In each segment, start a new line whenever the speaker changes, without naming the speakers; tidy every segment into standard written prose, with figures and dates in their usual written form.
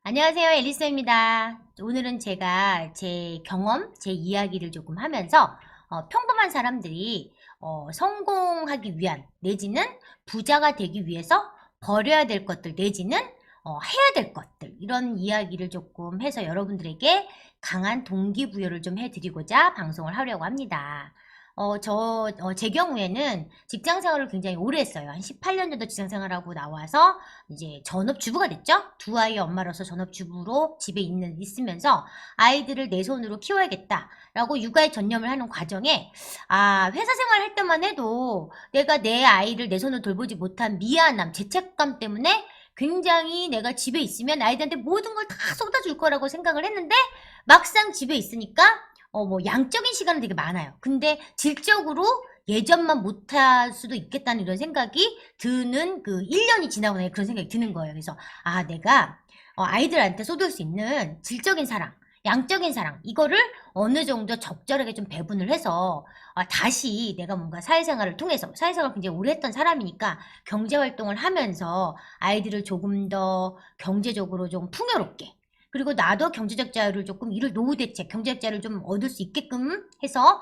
안녕하세요, 앨리스입니다. 오늘은 제가 제 경험, 제 이야기를 조금 하면서 평범한 사람들이 성공하기 위한 내지는 부자가 되기 위해서 버려야 될 것들 내지는 해야 될 것들 이런 이야기를 조금 해서 여러분들에게 강한 동기부여를 좀 해드리고자 방송을 하려고 합니다. 제 경우에는 직장 생활을 굉장히 오래 했어요. 한 18년 정도 직장 생활하고 나와서 이제 전업주부가 됐죠. 두 아이의 엄마로서 전업주부로 집에 있으면서 아이들을 내 손으로 키워야겠다라고 육아에 전념을 하는 과정에 회사 생활 할 때만 해도 내가 내 아이를 내 손으로 돌보지 못한 미안함, 죄책감 때문에 굉장히 내가 집에 있으면 아이들한테 모든 걸 다 쏟아줄 거라고 생각을 했는데 막상 집에 있으니까 양적인 시간은 되게 많아요. 근데 질적으로 예전만 못할 수도 있겠다는 이런 생각이 드는 그 1년이 지나고 나니 그런 생각이 드는 거예요. 그래서 내가 아이들한테 쏟을 수 있는 질적인 사랑, 양적인 사랑 이거를 어느 정도 적절하게 좀 배분을 해서 다시 내가 뭔가 사회생활을 통해서 사회생활을 굉장히 오래 했던 사람이니까 경제활동을 하면서 아이들을 조금 더 경제적으로 좀 풍요롭게 그리고 나도 경제적 자유를 조금 노후 대책, 경제적 자유를 좀 얻을 수 있게끔 해서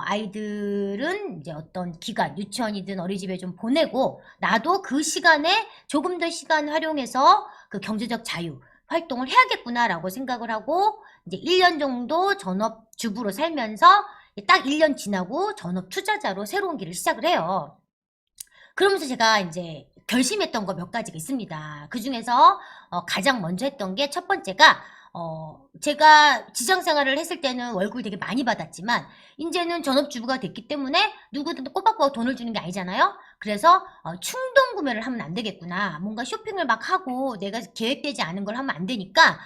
아이들은 이제 어떤 기간, 유치원이든 어린이집에 좀 보내고 나도 그 시간에 조금 더 시간 활용해서 그 경제적 자유 활동을 해야겠구나라고 생각을 하고 이제 1년 정도 전업주부로 살면서 딱 1년 지나고 전업 투자자로 새로운 길을 시작을 해요. 그러면서 제가 이제 결심했던 거 몇 가지가 있습니다. 그 중에서 가장 먼저 했던 게 첫 번째가 제가 직장 생활을 했을 때는 월급을 되게 많이 받았지만 이제는 전업주부가 됐기 때문에 누구든 꼬박꼬박 돈을 주는 게 아니잖아요. 그래서 충동 구매를 하면 안 되겠구나. 뭔가 쇼핑을 막 하고 내가 계획되지 않은 걸 하면 안 되니까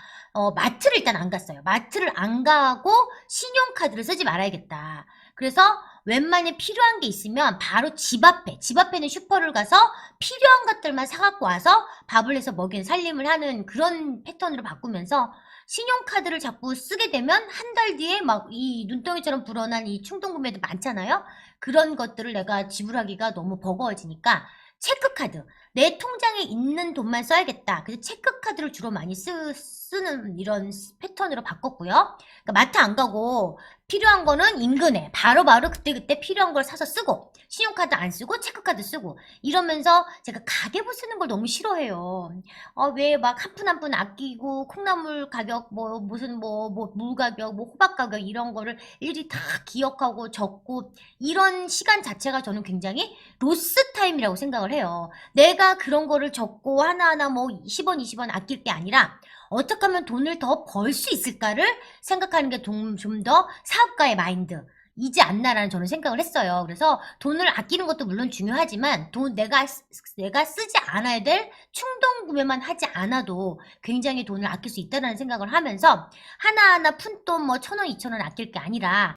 마트를 일단 안 갔어요. 마트를 안 가고 신용카드를 쓰지 말아야겠다. 그래서 웬만히 필요한 게 있으면 바로 집 앞에는 슈퍼를 가서 필요한 것들만 사갖고 와서 밥을 해서 먹이는 살림을 하는 그런 패턴으로 바꾸면서 신용카드를 자꾸 쓰게 되면 한 달 뒤에 막 이 눈덩이처럼 불어난 이 충동구매도 많잖아요. 그런 것들을 내가 지불하기가 너무 버거워지니까 체크카드, 내 통장에 있는 돈만 써야겠다. 그래서 체크카드를 주로 많이 쓰는 이런 패턴으로 바꿨고요. 그러니까 마트 안 가고 필요한 거는 인근에 바로바로 그때그때 필요한 걸 사서 쓰고 신용카드 안 쓰고 체크카드 쓰고 이러면서 제가 가계부 쓰는 걸 너무 싫어해요. 왜 막 한 푼 한 푼 아끼고 콩나물 가격 무슨 물 가격 호박 가격 이런 거를 일일이 다 기억하고 적고 이런 시간 자체가 저는 굉장히 로스 타임이라고 생각을 해요. 내가 그런 거를 적고 하나하나 10원 20원 아낄 게 아니라 어떻게 하면 돈을 더 벌 수 있을까를 생각하는 게 좀 더 사업가의 마인드 이지 않나라는 저는 생각을 했어요. 그래서 돈을 아끼는 것도 물론 중요하지만 내가 쓰지 않아야 될 충동 구매만 하지 않아도 굉장히 돈을 아낄 수 있다는 생각을 하면서 하나하나 푼돈 1,000원, 2,000원 아낄 게 아니라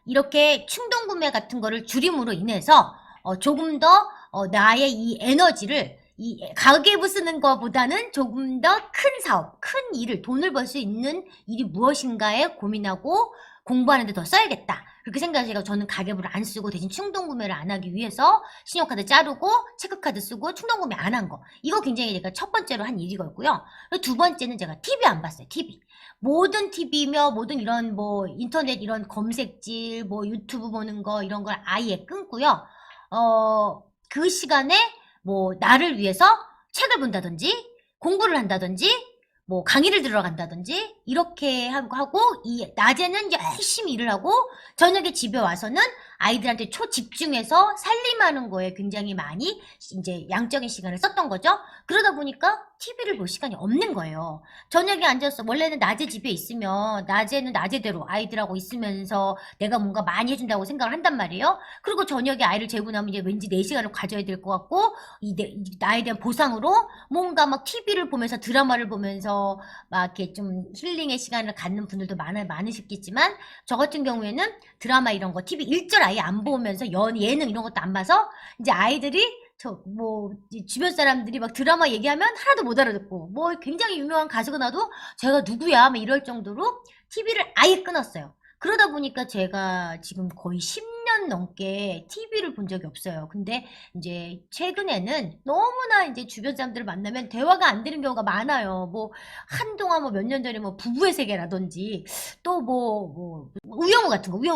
이렇게 충동 구매 같은 거를 줄임으로 인해서 조금 더 나의 이 에너지를 이 가계부 쓰는 것보다는 조금 더 큰 사업, 큰 일을 돈을 벌 수 있는 일이 무엇인가에 고민하고 공부하는 데 더 써야겠다. 그렇게 생각해서 저는 가계부를 안 쓰고 대신 충동구매를 안 하기 위해서 신용카드 자르고 체크카드 쓰고 충동구매 안 한 거. 이거 굉장히 제가 첫 번째로 한 일이거든요. 두 번째는 제가 TV 안 봤어요. TV. 모든 TV며 모든 이런 인터넷 이런 검색질 유튜브 보는 거 이런 걸 아예 끊고요. 그 시간에 나를 위해서 책을 본다든지 공부를 한다든지 강의를 들어간다든지 이렇게 하고 낮에는 열심히 일을 하고 저녁에 집에 와서는 아이들한테 초집중해서 살림하는 거에 굉장히 많이 이제 양적인 시간을 썼던 거죠. 그러다 보니까 TV를 볼 시간이 없는 거예요. 저녁에 앉아서 원래는 낮에 집에 있으면 낮에는 낮에대로 아이들하고 있으면서 내가 뭔가 많이 해준다고 생각을 한단 말이에요. 그리고 저녁에 아이를 재고 나면 이제 왠지 4시간을 가져야 될 것 같고 나에 대한 보상으로 뭔가 막 TV를 보면서 드라마를 보면서 막 이렇게 좀 힐링의 시간을 갖는 분들도 많으시겠지만 저 같은 경우에는 드라마 이런 거 TV 일절 아예 안 보면서 예능 이런 것도 안 봐서 이제 아이들이 주변 사람들이 막 드라마 얘기하면 하나도 못 알아듣고 굉장히 유명한 가수가 나도 제가 누구야 막 이럴 정도로 TV를 아예 끊었어요. 그러다 보니까 제가 지금 거의 10년 10년 넘게 TV를 본 적이 없어요. 근데 이제 최근에는 너무나 이제 주변 사람들을 만나면 대화가 안 되는 경우가 많아요. 뭐 한동안 뭐 몇 년 전에 뭐 부부의 세계라든지 또 뭐 우영우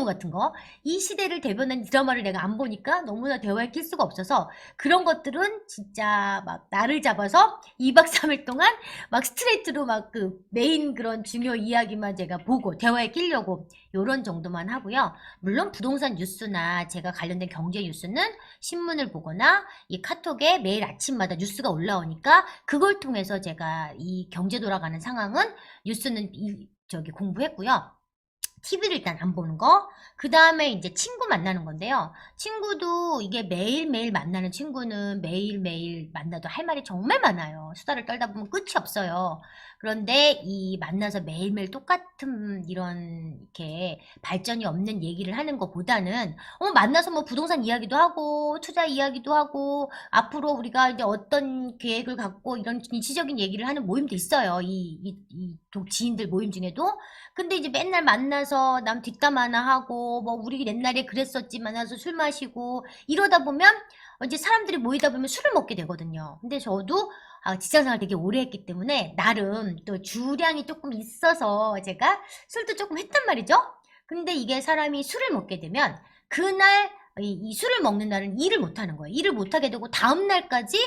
같은 거. 이 시대를 대변한 드라마를 내가 안 보니까 너무나 대화에 낄 수가 없어서 그런 것들은 진짜 막 나를 잡아서 2박 3일 동안 막 스트레이트로 막 그 메인 그런 중요 이야기만 제가 보고 대화에 끼려고 요런 정도만 하고요. 물론 부동산 뉴스나 제가 관련된 경제 뉴스는 신문을 보거나 이 카톡에 매일 아침마다 뉴스가 올라오니까 그걸 통해서 제가 이 경제 돌아가는 상황은 뉴스는 저기 공부했고요. TV를 일단 안 보는 거. 그 다음에 이제 친구 만나는 건데요. 친구도 이게 매일매일 만나는 친구는 매일매일 만나도 할 말이 정말 많아요. 수다를 떨다 보면 끝이 없어요. 그런데 이 만나서 매일매일 똑같은 이런 이렇게 발전이 없는 얘기를 하는 것보다는 만나서 뭐 부동산 이야기도 하고 투자 이야기도 하고 앞으로 우리가 이제 어떤 계획을 갖고 이런 일시적인 얘기를 하는 모임도 있어요. 이 지인들 모임 중에도. 근데 이제 맨날 만나서 남 뒷담 하나 하고 뭐 우리 옛날에 그랬었지 만나서 술 마시고 이러다 보면 이제 사람들이 모이다 보면 술을 먹게 되거든요. 근데 저도 직장생활 되게 오래 했기 때문에 나름 또 주량이 조금 있어서 제가 술도 조금 했단 말이죠. 근데 이게 사람이 술을 먹게 되면 그날 이 술을 먹는 날은 일을 못 하는 거예요. 일을 못 하게 되고 다음 날까지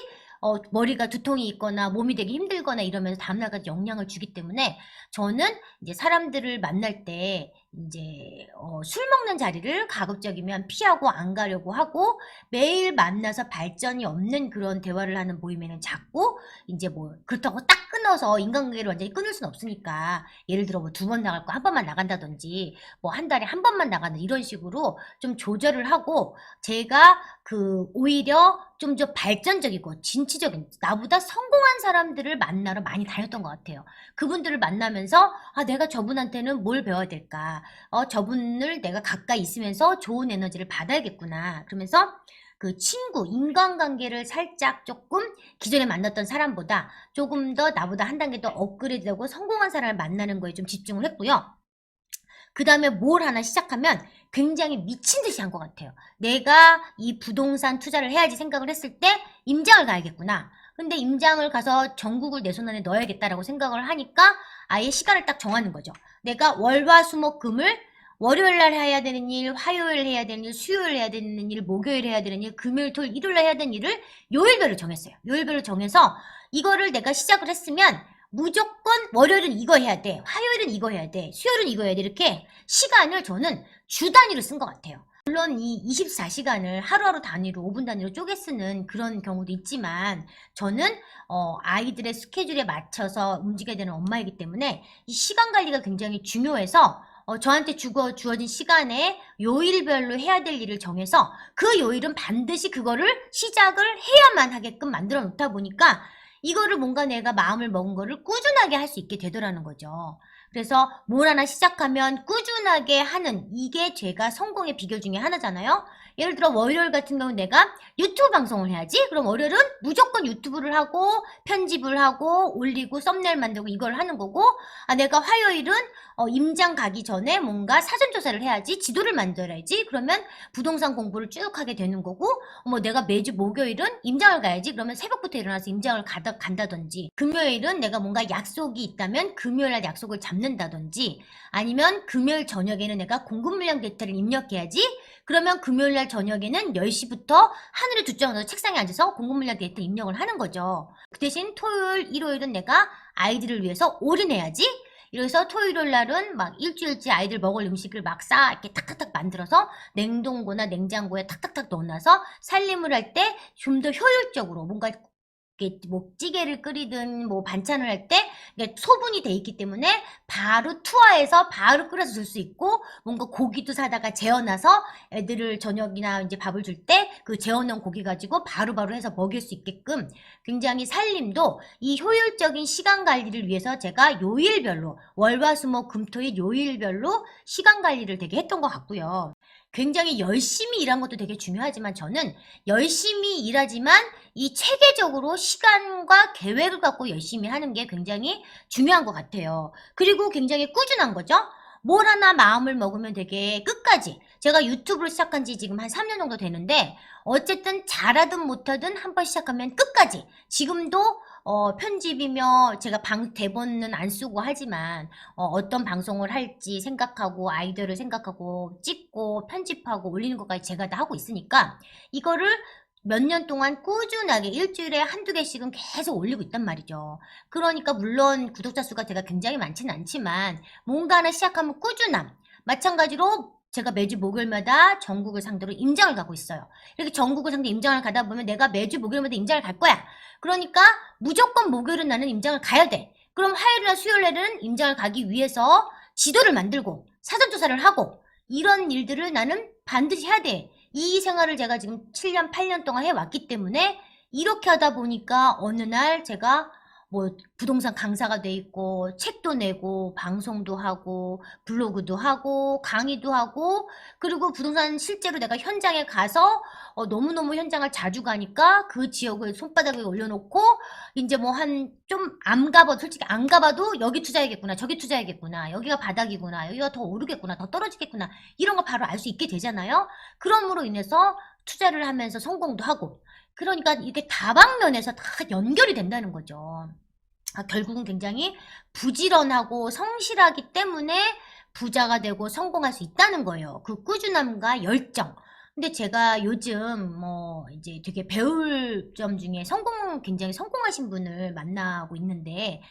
머리가 두통이 있거나 몸이 되게 힘들거나 이러면서 다음날까지 영향을 주기 때문에 저는 이제 사람들을 만날 때 이제 술 먹는 자리를 가급적이면 피하고 안 가려고 하고 매일 만나서 발전이 없는 그런 대화를 하는 모임에는 자꾸 이제 뭐 그렇다고 딱 끊어서 인간관계를 완전히 끊을 수는 없으니까 예를 들어 뭐 2번 나갈 거 한 번만 나간다든지 뭐 한 달에 한 번만 나가는 이런 식으로 좀 조절을 하고 제가 오히려 좀 더 발전적이고 진취적인 나보다 성공한 사람들을 만나러 많이 다녔던 것 같아요. 그분들을 만나면서 내가 저분한테는 뭘 배워야 될까? 저분을 내가 가까이 있으면서 좋은 에너지를 받아야겠구나. 그러면서 그 친구, 인간관계를 살짝 조금 기존에 만났던 사람보다 조금 더 나보다 한 단계 더 업그레이드되고 성공한 사람을 만나는 거에 좀 집중을 했고요. 그 다음에 뭘 하나 시작하면 굉장히 미친 듯이 한 것 같아요. 내가 이 부동산 투자를 해야지 생각을 했을 때 임장을 가야겠구나. 근데 임장을 가서 전국을 내 손 안에 넣어야겠다라고 생각을 하니까 아예 시간을 딱 정하는 거죠. 내가 월화수목금을 월요일 날 해야 되는 일, 화요일 해야 되는 일, 수요일 해야 되는 일, 목요일 해야 되는 일, 금요일, 토요일, 일요일 해야 되는 일을 요일별로 정했어요. 요일별로 정해서 이거를 내가 시작을 했으면 무조건 월요일은 이거 해야 돼, 화요일은 이거 해야 돼, 수요일은 이거 해야 돼 이렇게 시간을 저는 주 단위로 쓴 것 같아요. 물론 이 24시간을 하루하루 단위로 5분 단위로 쪼개 쓰는 그런 경우도 있지만 저는 아이들의 스케줄에 맞춰서 움직여야 되는 엄마이기 때문에 이 시간 관리가 굉장히 중요해서 저한테 주어진 시간에 요일별로 해야 될 일을 정해서 그 요일은 반드시 그거를 시작을 해야만 하게끔 만들어 놓다 보니까 이거를 뭔가 내가 마음을 먹은 거를 꾸준하게 할 수 있게 되더라는 거죠. 그래서 뭘 하나 시작하면 꾸준하게 하는 이게 제가 성공의 비결 중에 하나잖아요. 예를 들어 월요일 같은 경우는 내가 유튜브 방송을 해야지. 그럼 월요일은 무조건 유튜브를 하고 편집을 하고 올리고 썸네일 만들고 이걸 하는 거고 내가 화요일은 임장 가기 전에 뭔가 사전조사를 해야지. 지도를 만들어야지. 그러면 부동산 공부를 쭉 하게 되는 거고 내가 매주 목요일은 임장을 가야지. 그러면 새벽부터 일어나서 임장을 간다든지 금요일은 내가 뭔가 약속이 있다면 금요일날 약속을 잡는다든지 아니면 금요일 저녁에는 내가 공급 물량 데이터를 입력해야지. 그러면 금요일날 저녁에는 10시부터 하늘에 두 장 넣어서 책상에 앉아서 공급 물량 데이터 입력을 하는 거죠. 그 대신 토요일, 일요일은 내가 아이들을 위해서 올인해야지. 이래서 토요일 날은 막 일주일치 아이들 먹을 음식을 막 이렇게 탁탁탁 만들어서 냉동고나 냉장고에 탁탁탁 넣어놔서 살림을 할 때 좀 더 효율적으로 뭔가 뭐 찌개를 끓이든 뭐 반찬을 할 때 소분이 돼 있기 때문에 바로 투하해서 바로 끓여서 줄 수 있고 뭔가 고기도 사다가 재워놔서 애들을 저녁이나 이제 밥을 줄 때 그 재워놓은 고기 가지고 바로바로 해서 먹일 수 있게끔 굉장히 살림도 이 효율적인 시간 관리를 위해서 제가 요일별로 월화수목금토일 요일별로 시간 관리를 되게 했던 것 같고요. 굉장히 열심히 일한 것도 되게 중요하지만 저는 열심히 일하지만 이 체계적으로 시간과 계획을 갖고 열심히 하는 게 굉장히 중요한 것 같아요. 그리고 굉장히 꾸준한 거죠. 뭘 하나 마음을 먹으면 되게 끝까지. 제가 유튜브를 시작한 지 지금 한 3년 정도 되는데 어쨌든 잘하든 못하든 한 번 시작하면 끝까지. 지금도 편집이며 제가 대본은 안 쓰고 하지만 어떤 방송을 할지 생각하고 아이디어를 생각하고 찍고 편집하고 올리는 것까지 제가 다 하고 있으니까 이거를 몇 년 동안 꾸준하게 일주일에 한두 개씩은 계속 올리고 있단 말이죠. 그러니까 물론 구독자 수가 제가 굉장히 많지는 않지만 뭔가 하나 시작하면 꾸준함. 마찬가지로 제가 매주 목요일마다 전국을 상대로 임장을 가고 있어요. 이렇게 전국을 상대로 임장을 가다 보면 내가 매주 목요일마다 임장을 갈 거야. 그러니까 무조건 목요일은 나는 임장을 가야 돼. 그럼 화요일이나 수요일에는 임장을 가기 위해서 지도를 만들고 사전조사를 하고 이런 일들을 나는 반드시 해야 돼. 이 생활을 제가 지금 7년, 8년 동안 해왔기 때문에 이렇게 하다 보니까 어느 날 제가 뭐 부동산 강사가 돼 있고 책도 내고 방송도 하고 블로그도 하고 강의도 하고 그리고 부동산 실제로 내가 현장에 가서 너무너무 현장을 자주 가니까 그 지역을 손바닥에 올려놓고 이제 뭐 한 좀 안 가봐도 솔직히 안 가봐도 여기 투자해야겠구나 저기 투자해야겠구나 여기가 바닥이구나 여기가 더 오르겠구나 더 떨어지겠구나 이런 거 바로 알 수 있게 되잖아요. 그럼으로 인해서 투자를 하면서 성공도 하고 그러니까 이게 다방면에서 다 연결이 된다는 거죠. 결국은 굉장히 부지런하고 성실하기 때문에 부자가 되고 성공할 수 있다는 거예요. 그 꾸준함과 열정. 근데 제가 요즘 뭐 이제 되게 배울 점 중에 굉장히 성공하신 분을 만나고 있는데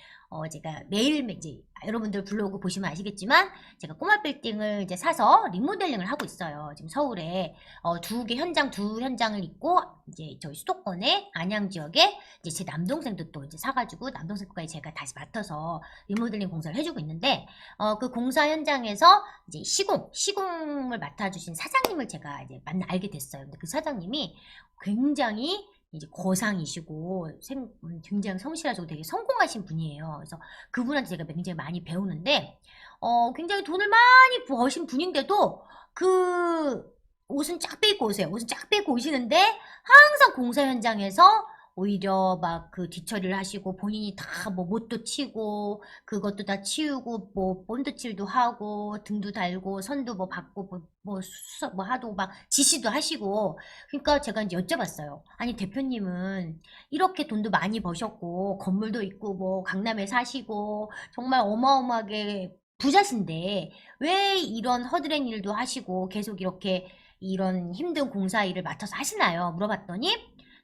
제가 매일 이제 여러분들 블로그 보시면 아시겠지만 제가 꼬마 빌딩을 이제 사서 리모델링을 하고 있어요. 지금 서울에 두 현장을 있고 이제 저희 수도권에 안양 지역에 이제 제 남동생도 또 이제 사가지고 남동생 거까지 제가 다시 맡아서 리모델링 공사를 해주고 있는데 그 공사 현장에서 이제 시공을 맡아주신 사장님을 제가 이제 알게 됐어요. 근데 그 사장님이 굉장히 이제 거상이시고 굉장히 성실하시고 되게 성공하신 분이에요. 그래서 그분한테 제가 굉장히 많이 배우는데 굉장히 돈을 많이 버신 분인데도 그 옷은 쫙 빼입고 오세요. 옷은 쫙 빼입고 오시는데 항상 공사 현장에서 오히려 막 그 뒤처리를 하시고 본인이 다 뭐 못도 치고 그것도 다 치우고 뭐 본드칠도 하고 등도 달고 선도 뭐 받고 뭐 하도 막 지시도 하시고 그러니까 제가 이제 여쭤봤어요. 아니 대표님은 이렇게 돈도 많이 버셨고 건물도 있고 뭐 강남에 사시고 정말 어마어마하게 부자신데 왜 이런 허드렛 일도 하시고 계속 이렇게 이런 힘든 공사 일을 맡아서 하시나요? 물어봤더니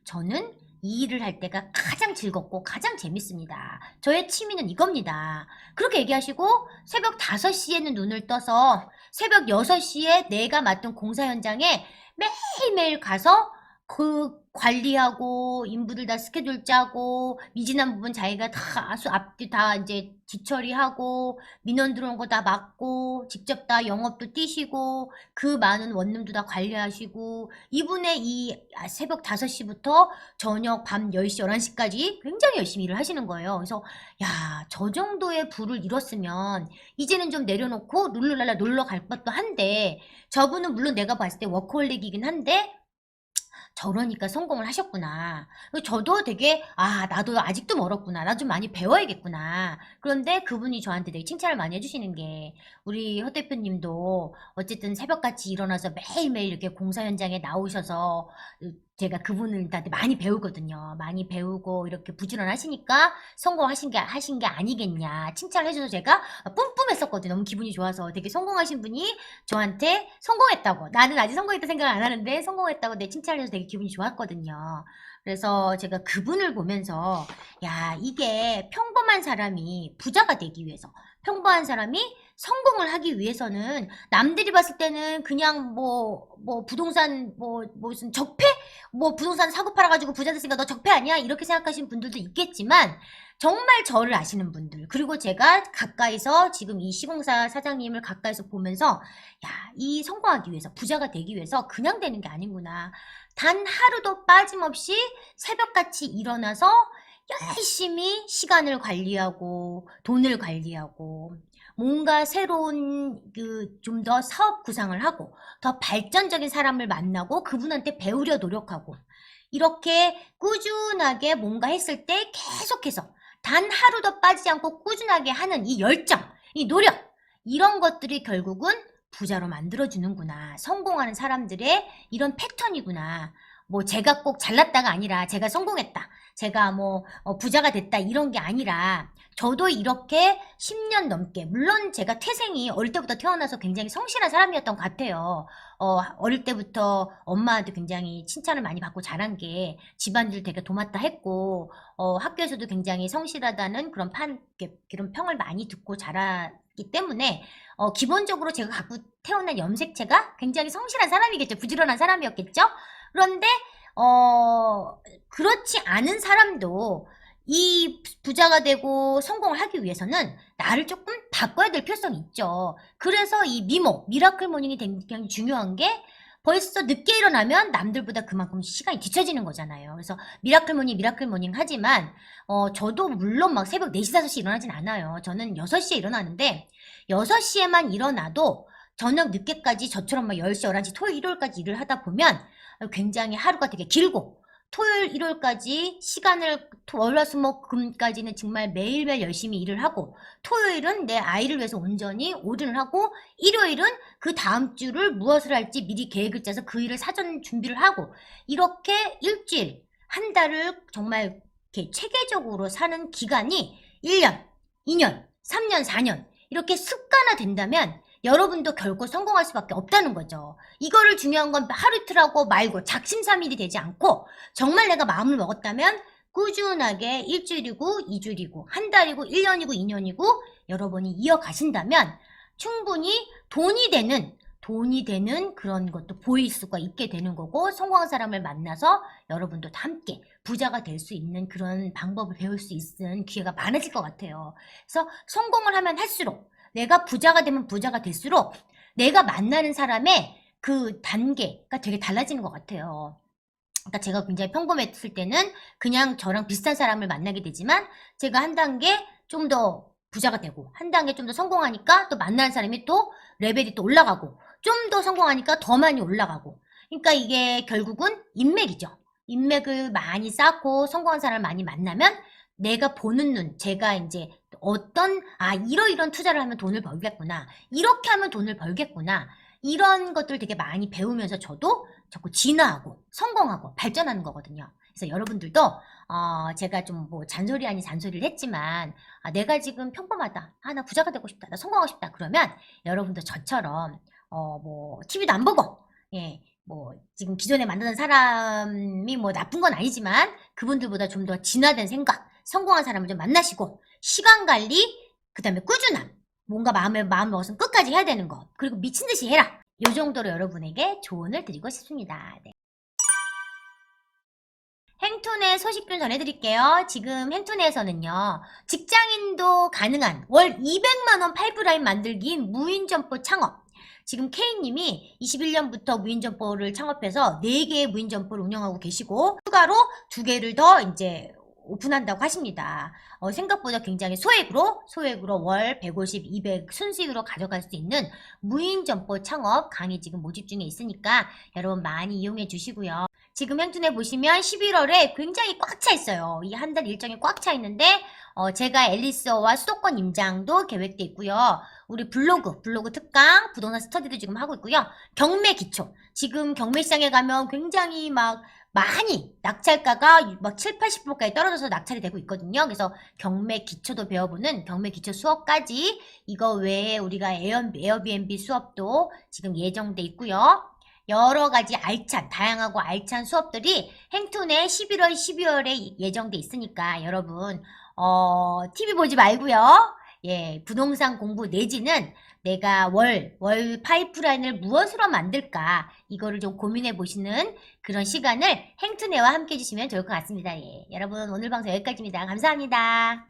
저는 이 일을 할 때가 가장 즐겁고 가장 재밌습니다. 저의 취미는 이겁니다. 그렇게 얘기하시고 새벽 5시에는 눈을 떠서 새벽 6시에 내가 맡은 공사 현장에 매일매일 가서 그 관리하고 인부들 다 스케줄 짜고 미진한 부분 자기가 다 앞뒤 다 이제 뒤처리하고 민원 들어온 거 다 맡고 직접 다 영업도 뛰시고 그 많은 원룸도 다 관리하시고 이분의 이 새벽 5시부터 저녁 밤 10시 11시까지 굉장히 열심히 일을 하시는 거예요. 그래서 야, 저 정도의 부를 이뤘으면 이제는 좀 내려놓고 룰루랄라 놀러 갈 것도 한데 저분은 물론 내가 봤을 때 워커홀릭이긴 한데 저러니까 성공을 하셨구나. 저도 되게 나도 아직도 멀었구나. 나 좀 많이 배워야겠구나. 그런데 그분이 저한테 되게 칭찬을 많이 해주시는 게 우리 허 대표님도 어쨌든 새벽같이 일어나서 매일매일 이렇게 공사 현장에 나오셔서 제가 그분을 다 많이 배우거든요. 많이 배우고 이렇게 부지런하시니까 성공하신 게 아니겠냐. 칭찬을 해줘서 제가 뿜뿜했었거든요. 너무 기분이 좋아서 되게 성공하신 분이 저한테 성공했다고. 나는 아직 성공했다 생각을 안 하는데 성공했다고 내 칭찬을 해서 되게 기분이 좋았거든요. 그래서 제가 그분을 보면서 야, 이게 평범한 사람이 부자가 되기 위해서 평범한 사람이 성공을 하기 위해서는 남들이 봤을 때는 그냥 부동산 무슨 적폐? 부동산 사고 팔아가지고 부자 됐으니까 너 적폐 아니야? 이렇게 생각하시는 분들도 있겠지만 정말 저를 아시는 분들 그리고 제가 가까이서 지금 이 시공사 사장님을 가까이서 보면서 야, 이 성공하기 위해서 부자가 되기 위해서 그냥 되는 게 아니구나. 단 하루도 빠짐없이 새벽같이 일어나서 열심히 시간을 관리하고 돈을 관리하고 뭔가 새로운 좀 더 사업 구상을 하고 더 발전적인 사람을 만나고 그분한테 배우려 노력하고 이렇게 꾸준하게 뭔가 했을 때 계속해서 단 하루도 빠지지 않고 꾸준하게 하는 이 열정, 이 노력 이런 것들이 결국은 부자로 만들어주는구나. 성공하는 사람들의 이런 패턴이구나. 뭐 제가 꼭 잘났다가 아니라 제가 성공했다. 제가 뭐 부자가 됐다 이런 게 아니라 저도 이렇게 10년 넘게 물론 제가 태생이 어릴 때부터 태어나서 굉장히 성실한 사람이었던 것 같아요. 어릴 때부터 엄마한테 굉장히 칭찬을 많이 받고 자란 게 집안일 되게 도맡다 했고 학교에서도 굉장히 성실하다는 그런 평을 많이 듣고 자랐기 때문에 기본적으로 제가 갖고 태어난 염색체가 굉장히 성실한 사람이겠죠. 부지런한 사람이었겠죠. 그런데 그렇지 않은 사람도 이 부자가 되고 성공을 하기 위해서는 나를 조금 바꿔야 될 필요성이 있죠. 그래서 이 미라클 모닝이 굉장히 중요한 게 벌써 늦게 일어나면 남들보다 그만큼 시간이 뒤처지는 거잖아요. 그래서 미라클 모닝 하지만 저도 물론 막 새벽 4시, 5시 일어나진 않아요. 저는 6시에 일어나는데 6시에만 일어나도 저녁 늦게까지 저처럼 막 10시, 11시, 토요일, 일요일까지 일을 하다 보면 굉장히 하루가 되게 길고 토요일, 일요일까지 시간을 월화수목금까지는 정말 매일매일 열심히 일을 하고 토요일은 내 아이를 위해서 온전히 올인을 하고 일요일은 그 다음 주를 무엇을 할지 미리 계획을 짜서 그 일을 사전 준비를 하고 이렇게 일주일, 한 달을 정말 이렇게 체계적으로 사는 기간이 1년, 2년, 3년, 4년 이렇게 습관화된다면 여러분도 결코 성공할 수밖에 없다는 거죠. 이거를 중요한 건 하루 이틀 하고 말고 작심삼일이 되지 않고 정말 내가 마음을 먹었다면 꾸준하게 일주일이고 2주일이고 한 달이고 1년이고 2년이고 여러분이 이어가신다면 충분히 돈이 되는 그런 것도 보일 수가 있게 되는 거고 성공한 사람을 만나서 여러분도 함께 부자가 될 수 있는 그런 방법을 배울 수 있는 기회가 많아질 것 같아요. 그래서 성공을 하면 할수록 내가 부자가 되면 부자가 될수록 내가 만나는 사람의 그 단계가 되게 달라지는 것 같아요. 그러니까 제가 굉장히 평범했을 때는 그냥 저랑 비슷한 사람을 만나게 되지만 제가 한 단계 좀 더 부자가 되고 한 단계 좀 더 성공하니까 또 만나는 사람이 또 레벨이 또 올라가고 좀 더 성공하니까 더 많이 올라가고 그러니까 이게 결국은 인맥이죠. 인맥을 많이 쌓고 성공한 사람을 많이 만나면 내가 보는 눈, 제가 이제 이러이런 투자를 하면 돈을 벌겠구나. 이렇게 하면 돈을 벌겠구나. 이런 것들 되게 많이 배우면서 저도 자꾸 진화하고 성공하고 발전하는 거거든요. 그래서 여러분들도 제가 좀 뭐 잔소리 아닌 잔소리를 했지만 내가 지금 평범하다. 나 부자가 되고 싶다. 나 성공하고 싶다. 그러면 여러분도 저처럼 뭐 TV도 안 보고 뭐 지금 기존에 만나는 사람이 뭐 나쁜 건 아니지만 그분들보다 좀 더 진화된 생각 성공한 사람을 좀 만나시고 시간 관리 그 다음에 꾸준함 뭔가 마음 먹었으면 끝까지 해야 되는 거 그리고 미친듯이 해라 이 정도로 여러분에게 조언을 드리고 싶습니다. 네. 행툰의 소식 좀 전해드릴게요. 지금 행툰에서는요 직장인도 가능한 월 200만원 파이프라인 만들기인 무인점포 창업 지금 K님이 21년부터 무인점포를 창업해서 4개의 무인점포를 운영하고 계시고 추가로 2개를 더 이제 오픈한다고 하십니다. 생각보다 굉장히 소액으로 월 150, 200 순수익으로 가져갈 수 있는 무인점포 창업 강의 지금 모집 중에 있으니까 여러분 많이 이용해 주시고요. 지금 행툰에 보시면 11월에 굉장히 꽉 차 있어요. 이 한 달 일정이 꽉 차 있는데 제가 앨리스와 수도권 임장도 계획돼 있고요. 우리 블로그 특강, 부동산 스터디도 지금 하고 있고요. 경매 기초. 지금 경매 시장에 가면 굉장히 많이 낙찰가가 막 7, 80%까지 떨어져서 낙찰이 되고 있거든요. 그래서 경매 기초도 배워보는 경매 기초 수업까지 이거 외에 우리가 에어비앤비 수업도 지금 예정돼 있고요. 여러 가지 다양하고 알찬 수업들이 행툰에 11월, 12월에 예정돼 있으니까 여러분 TV 보지 말고요. 부동산 공부 내지는 내가 월 파이프라인을 무엇으로 만들까 이거를 좀 고민해 보시는 그런 시간을 행툰회와 함께 해주시면 좋을 것 같습니다. 여러분 오늘 방송 여기까지입니다. 감사합니다.